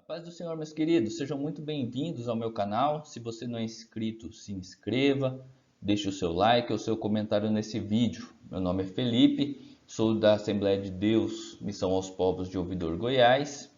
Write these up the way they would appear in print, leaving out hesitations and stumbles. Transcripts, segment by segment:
Paz do Senhor, meus queridos, sejam muito bem-vindos ao meu canal. Se você não é inscrito, se inscreva, deixe o seu like ou seu comentário nesse vídeo. Meu nome é Felipe, sou da Assembleia de Deus, Missão aos Povos de Ouvidor, Goiás.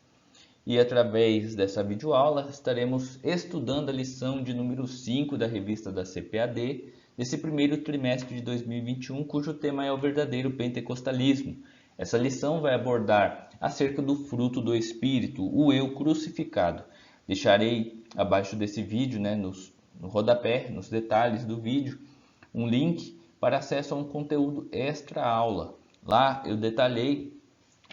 E através dessa videoaula estaremos estudando a lição de número 5 da revista da CPAD, desse primeiro trimestre de 2021, cujo tema é o verdadeiro pentecostalismo. Essa lição vai abordar acerca do fruto do Espírito, o eu crucificado. Deixarei abaixo desse vídeo, no rodapé, nos detalhes do vídeo, um link para acesso a um conteúdo extra aula. Lá eu detalhei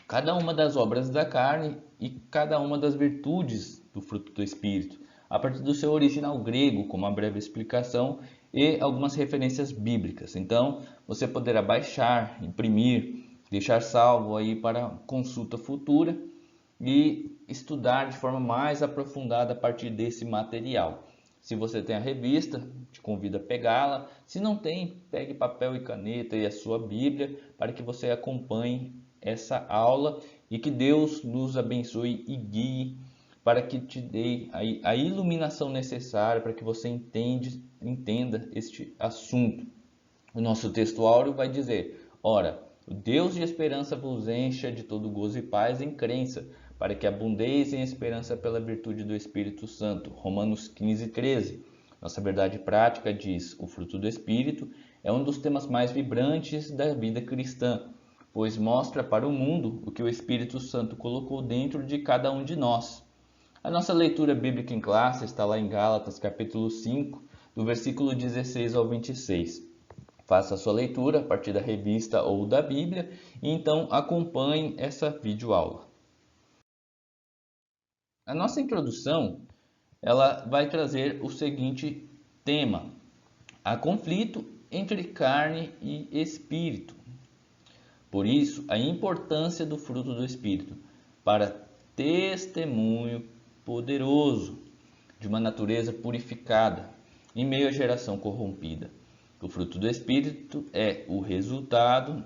cada uma das obras da carne e cada uma das virtudes do fruto do Espírito, a partir do seu original grego, com uma breve explicação e algumas referências bíblicas. Então, você poderá baixar, imprimir, deixar salvo aí para consulta futura e estudar de forma mais aprofundada a partir desse material. Se você tem a revista, te convido a pegá-la. Se não tem, pegue papel e caneta e a sua Bíblia para que você acompanhe essa aula e que Deus nos abençoe e guie para que te dê a iluminação necessária para que você entenda este assunto. O nosso texto áureo vai dizer: ora, o Deus de esperança vos encha de todo gozo e paz em crença, para que abundeis em esperança pela virtude do Espírito Santo. Romanos 15:13. Nossa verdade prática diz: o fruto do Espírito é um dos temas mais vibrantes da vida cristã, pois mostra para o mundo o que o Espírito Santo colocou dentro de cada um de nós. A nossa leitura bíblica em classe está lá em Gálatas, capítulo 5, do versículo 16 ao 26. Faça a sua leitura a partir da revista ou da Bíblia e então acompanhe essa videoaula. A nossa introdução ela vai trazer o seguinte tema: há conflito entre carne e espírito. Por isso, a importância do fruto do Espírito para testemunho poderoso de uma natureza purificada em meio à geração corrompida. O fruto do Espírito é o resultado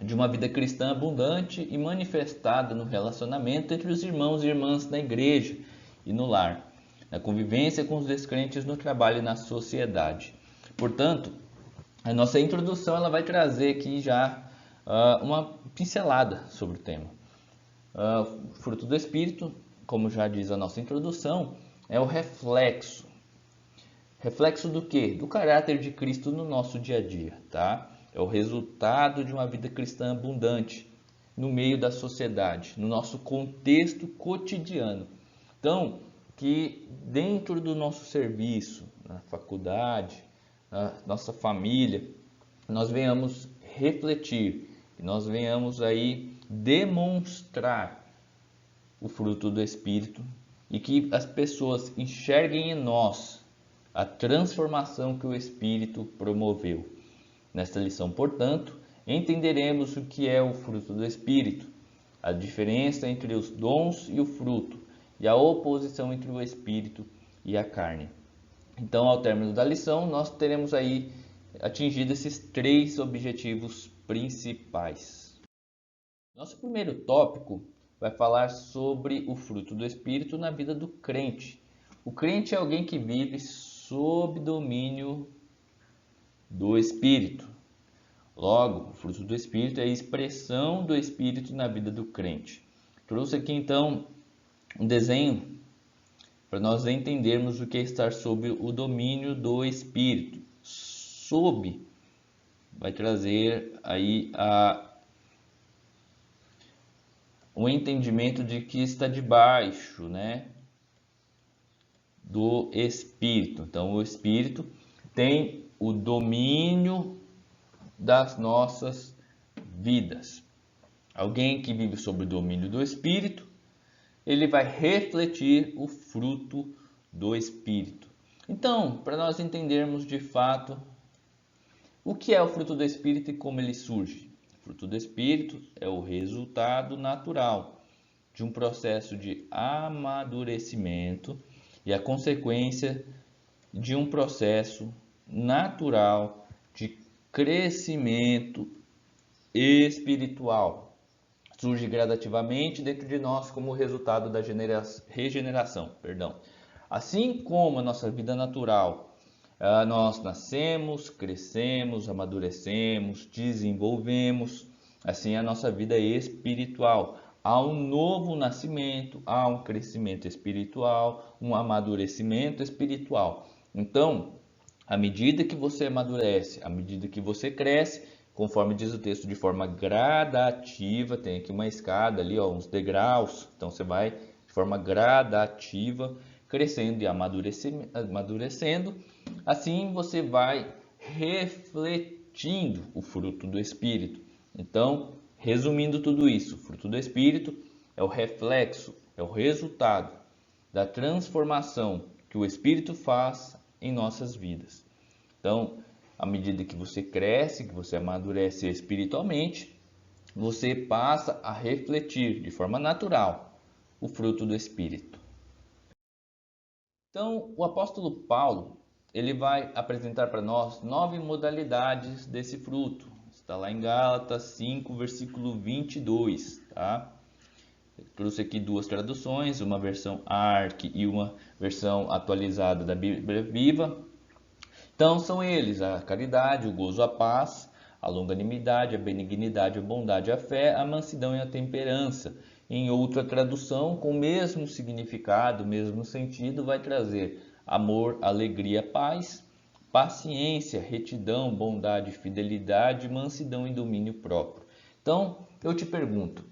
de uma vida cristã abundante e manifestada no relacionamento entre os irmãos e irmãs na igreja e no lar, na convivência com os descrentes no trabalho e na sociedade. Portanto, a nossa introdução ela vai trazer aqui já uma pincelada sobre o tema. O fruto do Espírito, como já diz a nossa introdução, é o reflexo. Reflexo do quê? Do caráter de Cristo no nosso dia a dia, tá? É o resultado de uma vida cristã abundante no meio da sociedade, no nosso contexto cotidiano. Então, que dentro do nosso serviço, na faculdade, na nossa família, nós venhamos refletir, que nós venhamos aí demonstrar o fruto do Espírito e que as pessoas enxerguem em nós a transformação que o Espírito promoveu. Nesta lição, portanto, entenderemos o que é o fruto do Espírito, a diferença entre os dons e o fruto, e a oposição entre o Espírito e a carne. Então, ao término da lição, nós teremos aí atingido esses 3 objetivos principais. Nosso primeiro tópico vai falar sobre o fruto do Espírito na vida do crente. O crente é alguém que vive sob domínio do Espírito. Logo, o fruto do Espírito é a expressão do Espírito na vida do crente. Trouxe aqui então um desenho para nós entendermos o que é estar sob o domínio do Espírito. Sob vai trazer aí o entendimento de que está debaixo, do Espírito. Então, o Espírito tem o domínio das nossas vidas. Alguém que vive sob o domínio do Espírito, ele vai refletir o fruto do Espírito. Então, para nós entendermos de fato o que é o fruto do Espírito e como ele surge. O fruto do Espírito é o resultado natural de um processo de amadurecimento e a consequência de um processo natural de crescimento espiritual. surge gradativamente dentro de nós como resultado da regeneração. Assim como a nossa vida natural, nós nascemos, crescemos, amadurecemos, desenvolvemos, assim a nossa vida espiritual. Há um novo nascimento, há um crescimento espiritual, um amadurecimento espiritual. Então, à medida que você amadurece, à medida que você cresce, conforme diz o texto, de forma gradativa, tem aqui uma escada ali, ó, uns degraus, então você vai de forma gradativa, crescendo e amadurecendo, assim você vai refletindo o fruto do Espírito. Então, resumindo tudo isso, o fruto do Espírito é o reflexo, é o resultado da transformação que o Espírito faz em nossas vidas. Então, à medida que você cresce, que você amadurece espiritualmente, você passa a refletir de forma natural o fruto do Espírito. Então, o apóstolo Paulo, ele vai apresentar para nós 9 modalidades desse fruto. Está lá em Gálatas 5, versículo 22, tá? Eu trouxe aqui 2 traduções, uma versão ARC e uma versão atualizada da Bíblia Viva. Então são eles: a caridade, o gozo, a paz, a longanimidade, a benignidade, a bondade, a fé, a mansidão e a temperança. Em outra tradução, com o mesmo significado, o mesmo sentido, vai trazer amor, alegria, paz, paciência, retidão, bondade, fidelidade, mansidão e domínio próprio. Então, eu te pergunto,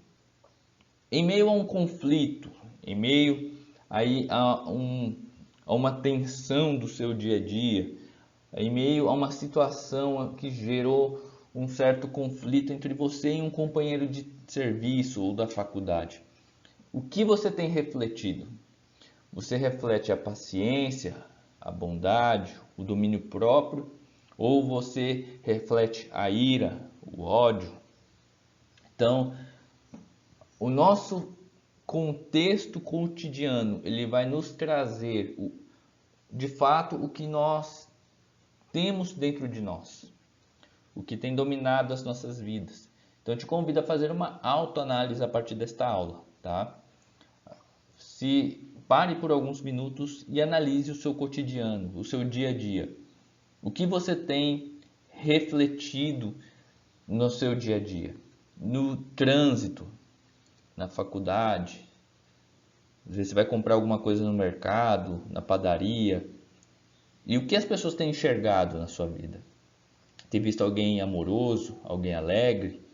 em meio a um conflito, em meio aí a uma tensão do seu dia a dia, em meio a uma situação que gerou um certo conflito entre você e um companheiro de serviço ou da faculdade, o que você tem refletido? Você reflete a paciência, a bondade, o domínio próprio, ou você reflete a ira, o ódio? Então, o nosso contexto cotidiano, ele vai nos trazer, de fato, o que nós temos dentro de nós, o que tem dominado as nossas vidas. Então, eu te convido a fazer uma autoanálise a partir desta aula, tá? Pare por alguns minutos e analise o seu cotidiano, o seu dia a dia. O que você tem refletido no seu dia a dia? No trânsito, na faculdade, às vezes você vai comprar alguma coisa no mercado, na padaria. E o que as pessoas têm enxergado na sua vida? Tem visto alguém amoroso, alguém alegre,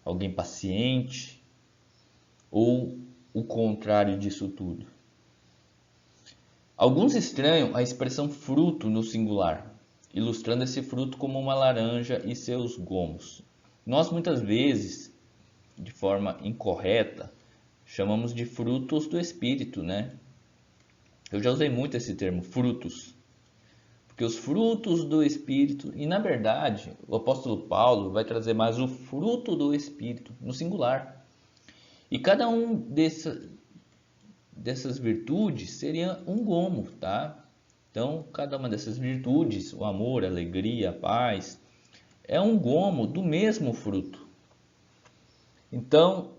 alguém paciente? Ou o contrário disso tudo? Alguns estranham a expressão fruto no singular, ilustrando esse fruto como uma laranja e seus gomos. Nós muitas vezes, de forma incorreta, chamamos de frutos do Espírito, né? Eu já usei muito esse termo, frutos. Porque os frutos do Espírito, e na verdade, o apóstolo Paulo vai trazer mais o fruto do Espírito, no singular. E cada um dessas virtudes seria um gomo, tá? Então, cada uma dessas virtudes, o amor, a alegria, a paz, é um gomo do mesmo fruto. Então,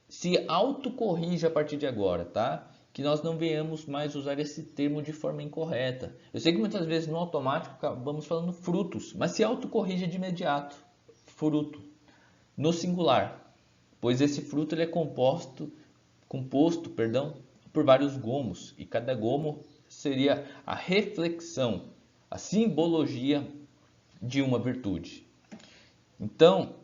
se autocorrija a partir de agora, tá? Que nós não venhamos mais usar esse termo de forma incorreta. Eu sei que muitas vezes no automático acabamos falando frutos, mas se autocorrija de imediato. Fruto, no singular, pois esse fruto ele é composto, por vários gomos, e cada gomo seria a reflexão, a simbologia de uma virtude. Então,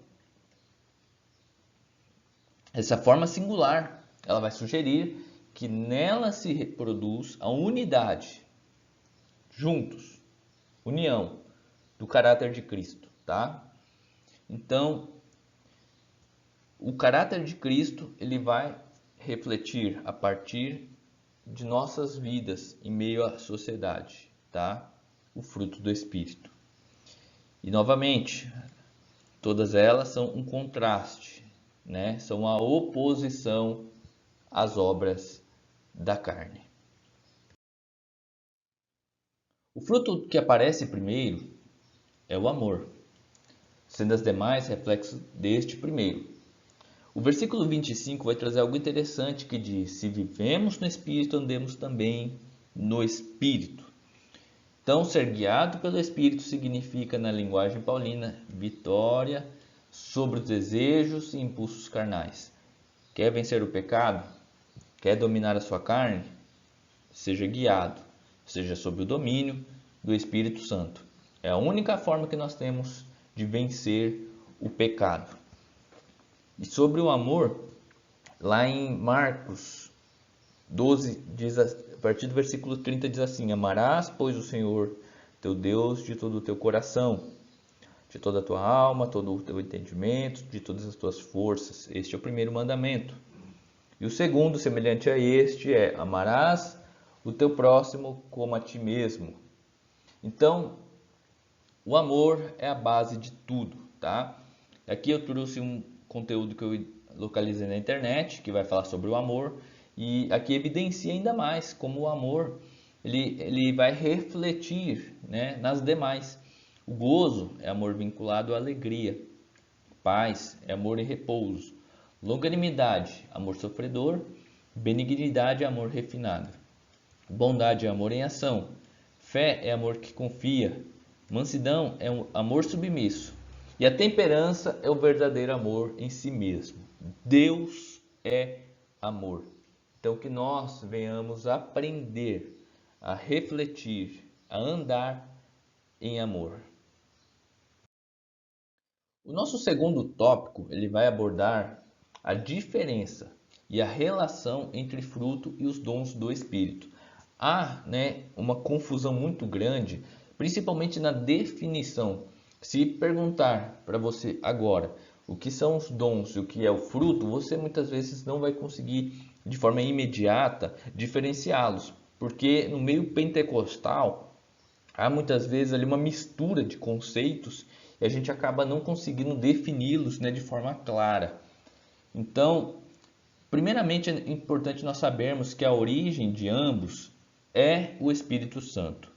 essa forma singular, ela vai sugerir que nela se reproduz a unidade, juntos, união do caráter de Cristo, tá? Então, o caráter de Cristo, ele vai refletir a partir de nossas vidas em meio à sociedade, tá? O fruto do Espírito. E novamente, todas elas são um contraste, né? São a oposição às obras da carne. O fruto que aparece primeiro é o amor, sendo as demais reflexo deste primeiro. O versículo 25 vai trazer algo interessante que diz: se vivemos no Espírito, andemos também no Espírito. Então, ser guiado pelo Espírito significa, na linguagem paulina, vitória sobre os desejos e impulsos carnais. Quer vencer o pecado? Quer dominar a sua carne? Seja guiado, seja sob o domínio do Espírito Santo. É a única forma que nós temos de vencer o pecado. E sobre o amor, lá em Marcos 12, diz, a partir do versículo 30, diz assim: amarás, pois, o Senhor teu Deus de todo o teu coração, de toda a tua alma, todo o teu entendimento, de todas as tuas forças. Este é o primeiro mandamento. E o segundo, semelhante a este, é: amarás o teu próximo como a ti mesmo. Então, o amor é a base de tudo, tá? Aqui eu trouxe um conteúdo que eu localizei na internet, que vai falar sobre o amor, e aqui evidencia ainda mais como o amor ele vai refletir, né, nas demais. O gozo é amor vinculado à alegria, paz é amor em repouso, longanimidade, amor sofredor, benignidade é amor refinado, bondade é amor em ação, fé é amor que confia, mansidão é um amor submisso, e a temperança é o verdadeiro amor em si mesmo. Deus é amor. Então, que nós venhamos aprender a refletir, a andar em amor. O nosso segundo tópico, ele vai abordar a diferença e a relação entre fruto e os dons do Espírito. Há, uma confusão muito grande, principalmente na definição. Se perguntar para você agora o que são os dons e o que é o fruto, você muitas vezes não vai conseguir de forma imediata diferenciá-los, porque no meio pentecostal há muitas vezes ali uma mistura de conceitos e a gente acaba não conseguindo defini-los, de forma clara. Então, primeiramente é importante nós sabermos que a origem de ambos é o Espírito Santo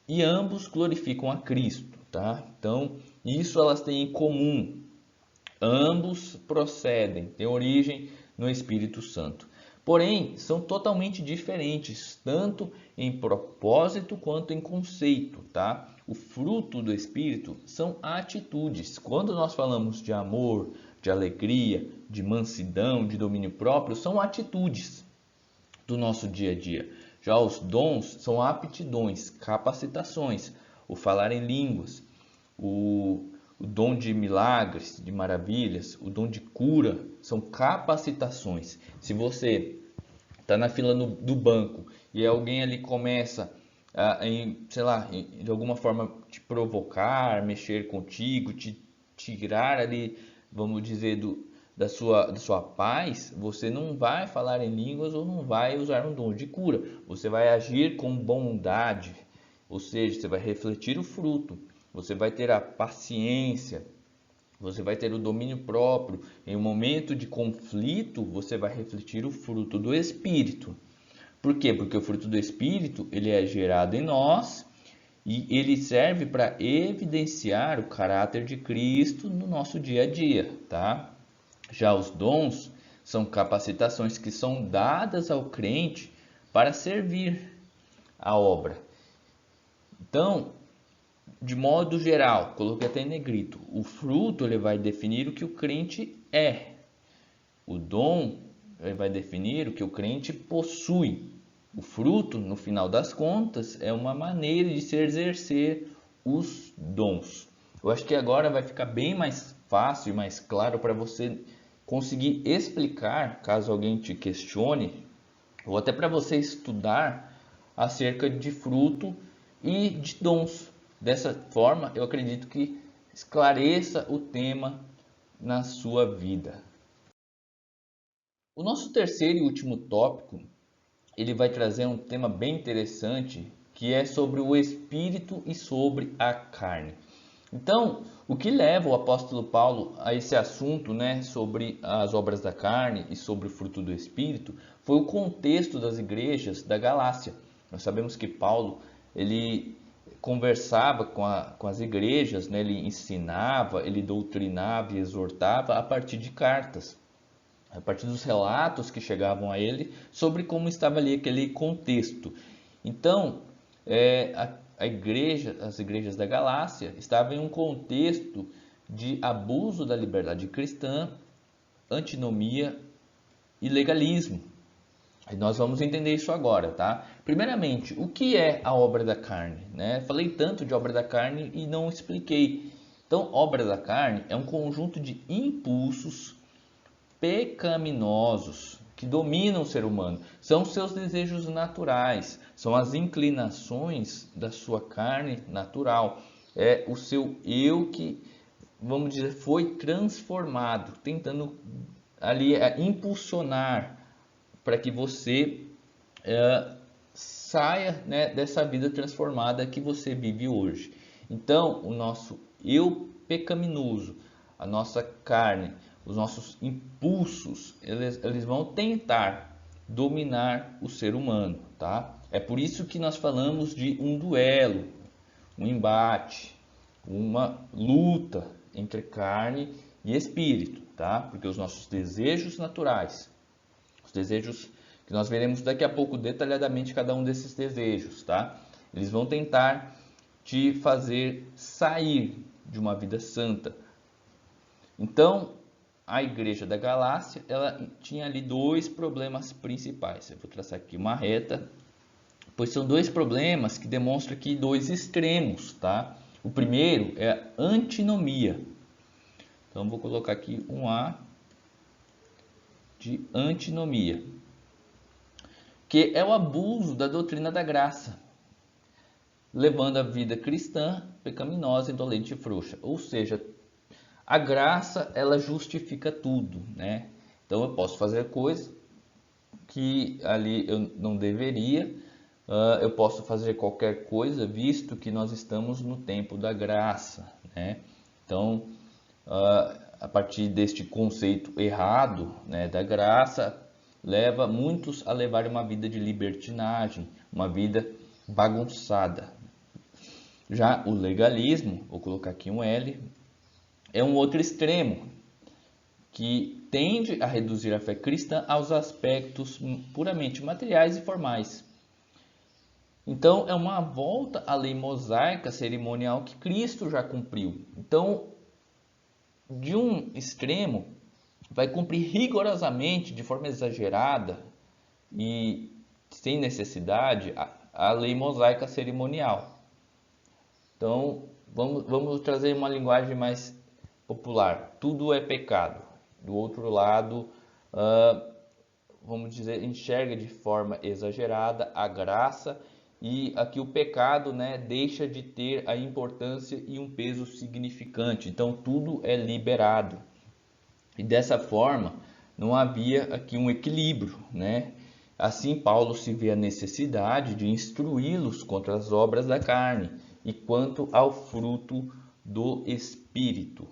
e ambos glorificam a Cristo, tá? Então, isso elas têm em comum. Ambos procedem, têm origem no Espírito Santo. Porém, são totalmente diferentes, tanto em propósito quanto em conceito, tá? O fruto do Espírito são atitudes. Quando nós falamos de amor, de alegria, de mansidão, de domínio próprio, são atitudes do nosso dia a dia. Já os dons são aptidões, capacitações, o falar em línguas, o dom de milagres, de maravilhas, o dom de cura, são capacitações. Se você está na fila do banco e alguém ali começa de alguma forma te provocar, mexer contigo, te tirar ali, vamos dizer, da sua paz, você não vai falar em línguas ou não vai usar um dom de cura. Você vai agir com bondade, ou seja, você vai refletir o fruto. Você vai ter a paciência, você vai ter o domínio próprio. Em um momento de conflito, você vai refletir o fruto do Espírito. Por quê? Porque o fruto do Espírito ele é gerado em nós e ele serve para evidenciar o caráter de Cristo no nosso dia a dia, tá? Já os dons são capacitações que são dadas ao crente para servir a obra. Então, de modo geral, coloquei até em negrito, o fruto ele vai definir o que o crente é. O dom ele vai definir o que o crente possui. O fruto, no final das contas, é uma maneira de se exercer os dons. Eu acho que agora vai ficar bem mais fácil e mais claro para você conseguir explicar, caso alguém te questione, ou até para você estudar acerca de fruto e de dons. Dessa forma, eu acredito que esclareça o tema na sua vida. O nosso terceiro e último tópico, ele vai trazer um tema bem interessante, que é sobre o Espírito e sobre a carne. Então, o que leva o apóstolo Paulo a esse assunto, sobre as obras da carne e sobre o fruto do Espírito, foi o contexto das igrejas da Galácia. Nós sabemos que Paulo, ele conversava com as igrejas, ele ensinava, ele doutrinava e exortava a partir de cartas. a partir dos relatos que chegavam a ele sobre como estava ali aquele contexto. Então, as igrejas da Galácia estavam em um contexto de abuso da liberdade cristã, antinomia e legalismo. E nós vamos entender isso agora, tá? Primeiramente, o que é a obra da carne, né? Falei tanto de obra da carne e não expliquei. Então, obra da carne é um conjunto de impulsos pecaminosos que dominam o ser humano. São seus desejos naturais, são as inclinações da sua carne natural. É o seu eu que, vamos dizer, foi transformado, tentando ali impulsionar para que você saia, né, dessa vida transformada que você vive hoje. Então, o nosso eu pecaminoso, a nossa carne, os nossos impulsos, eles vão tentar dominar o ser humano, tá? É por isso que nós falamos de um duelo, um embate, uma luta entre carne e espírito, tá? Porque os nossos desejos naturais, os desejos que nós veremos daqui a pouco detalhadamente cada um desses desejos, tá? Eles vão tentar te fazer sair de uma vida santa. Então, a igreja da Galácia, ela tinha ali dois problemas principais. Eu vou traçar aqui uma reta, pois são dois problemas que demonstram aqui dois extremos, tá? O primeiro é a antinomia. Então, vou colocar aqui um A de antinomia, que é o abuso da doutrina da graça, levando a vida cristã pecaminosa, indolente e frouxa. Ou seja, a graça, ela justifica tudo, né? Então eu posso fazer coisas que ali eu não deveria, eu posso fazer qualquer coisa, visto que nós estamos no tempo da graça, né? Então, a partir deste conceito errado, né, da graça, leva muitos a levar uma vida de libertinagem, uma vida bagunçada. Já o legalismo, vou colocar aqui um L, é um outro extremo, que tende a reduzir a fé cristã aos aspectos puramente materiais e formais. Então, é uma volta à lei mosaica cerimonial que Cristo já cumpriu. Então, de um extremo, vai cumprir rigorosamente, de forma exagerada e sem necessidade, a lei mosaica cerimonial. Então, vamos trazer uma linguagem mais popular. Tudo é pecado. Do outro lado, vamos dizer, enxerga de forma exagerada a graça, e aqui o pecado, né, deixa de ter a importância e um peso significante. Então, tudo é liberado. E dessa forma, não havia aqui um equilíbrio, né? Assim, Paulo se vê a necessidade de instruí-los contra as obras da carne e quanto ao fruto do Espírito.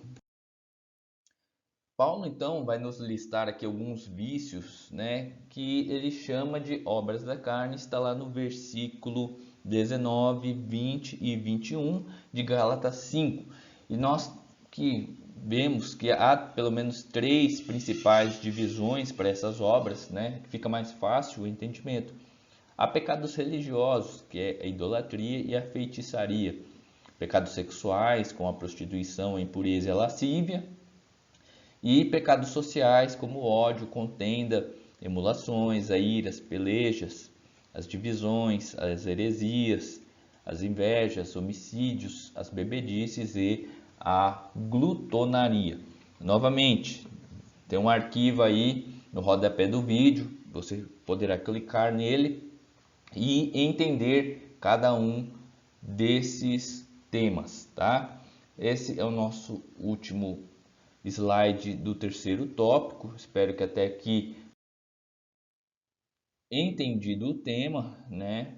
Paulo, então, vai nos listar aqui alguns vícios, né, que ele chama de obras da carne, está lá no versículo 19, 20 e 21 de Gálatas 5. E nós que vemos que há pelo menos três principais divisões para essas obras, né, que fica mais fácil o entendimento. Há pecados religiosos, que é a idolatria e a feitiçaria. Pecados sexuais, como a prostituição, a impureza e a lascívia. E pecados sociais, como ódio, contenda, emulações, a ira, as pelejas, as divisões, as heresias, as invejas, homicídios, as bebedices e a glutonaria. Novamente, tem um arquivo aí no rodapé do vídeo, você poderá clicar nele e entender cada um desses temas, tá? Esse é o nosso último slide do terceiro tópico. Espero que até aqui entendido o tema, né?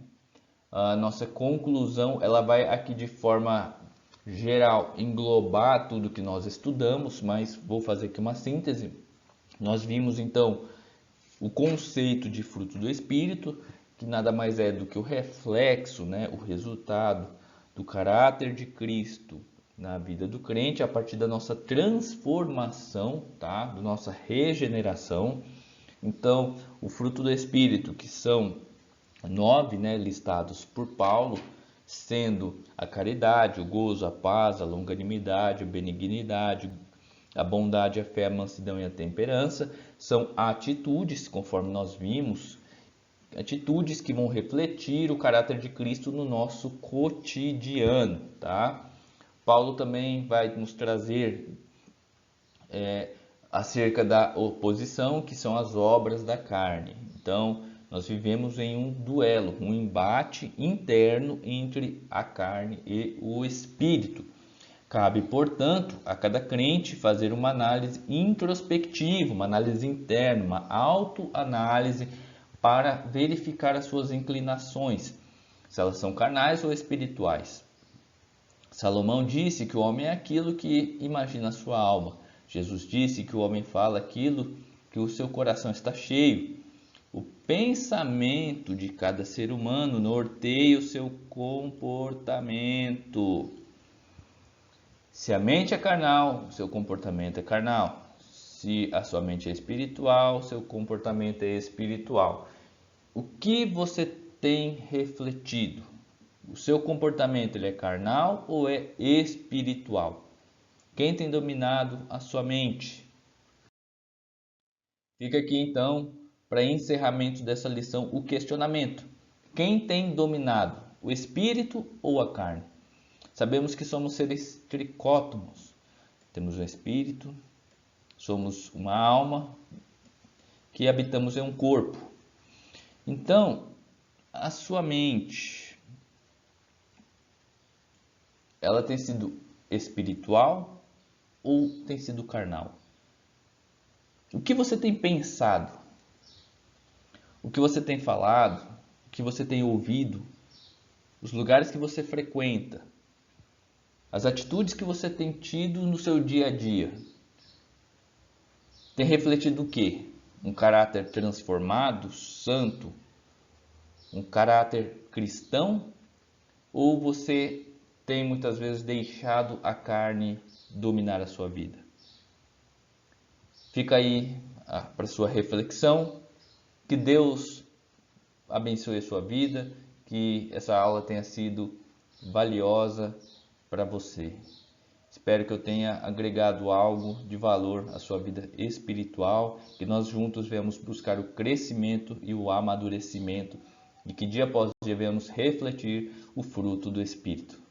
A nossa conclusão, ela vai aqui de forma geral englobar tudo que nós estudamos, mas vou fazer aqui uma síntese. Nós vimos então o conceito de fruto do Espírito, que nada mais é do que o reflexo, né, o resultado do caráter de Cristo na vida do crente a partir da nossa transformação, tá? Da nossa regeneração. Então, o fruto do Espírito, que são 9, né, listados por Paulo, sendo a caridade, o gozo, a paz, a longanimidade, a benignidade, a bondade, a fé, a mansidão e a temperança, são atitudes, conforme nós vimos, atitudes que vão refletir o caráter de Cristo no nosso cotidiano, tá? Paulo também vai nos trazer acerca da oposição, que são as obras da carne. Então, nós vivemos em um duelo, um embate interno entre a carne e o espírito. Cabe, portanto, a cada crente fazer uma análise introspectiva, uma análise interna, uma autoanálise para verificar as suas inclinações, se elas são carnais ou espirituais. Salomão disse que o homem é aquilo que imagina a sua alma. Jesus disse que o homem fala aquilo que o seu coração está cheio. O pensamento de cada ser humano norteia o seu comportamento. Se a mente é carnal, o seu comportamento é carnal. Se a sua mente é espiritual, seu comportamento é espiritual. O que você tem refletido? O seu comportamento ele é carnal ou é espiritual? Quem tem dominado a sua mente? Fica aqui então, para encerramento dessa lição, o questionamento. Quem tem dominado? O espírito ou a carne? Sabemos que somos seres tricótomos. Temos um espírito, somos uma alma que habitamos em um corpo. Então, a sua mente, ela tem sido espiritual ou tem sido carnal? O que você tem pensado? O que você tem falado? O que você tem ouvido? Os lugares que você frequenta? As atitudes que você tem tido no seu dia a dia? Tem refletido o quê? Um caráter transformado, santo? Um caráter cristão? Ou você tem muitas vezes deixado a carne dominar a sua vida? Fica aí para sua reflexão. Que Deus abençoe a sua vida, que essa aula tenha sido valiosa para você. Espero que eu tenha agregado algo de valor à sua vida espiritual, que nós juntos venhamos buscar o crescimento e o amadurecimento, e que dia após dia venhamos refletir o fruto do Espírito.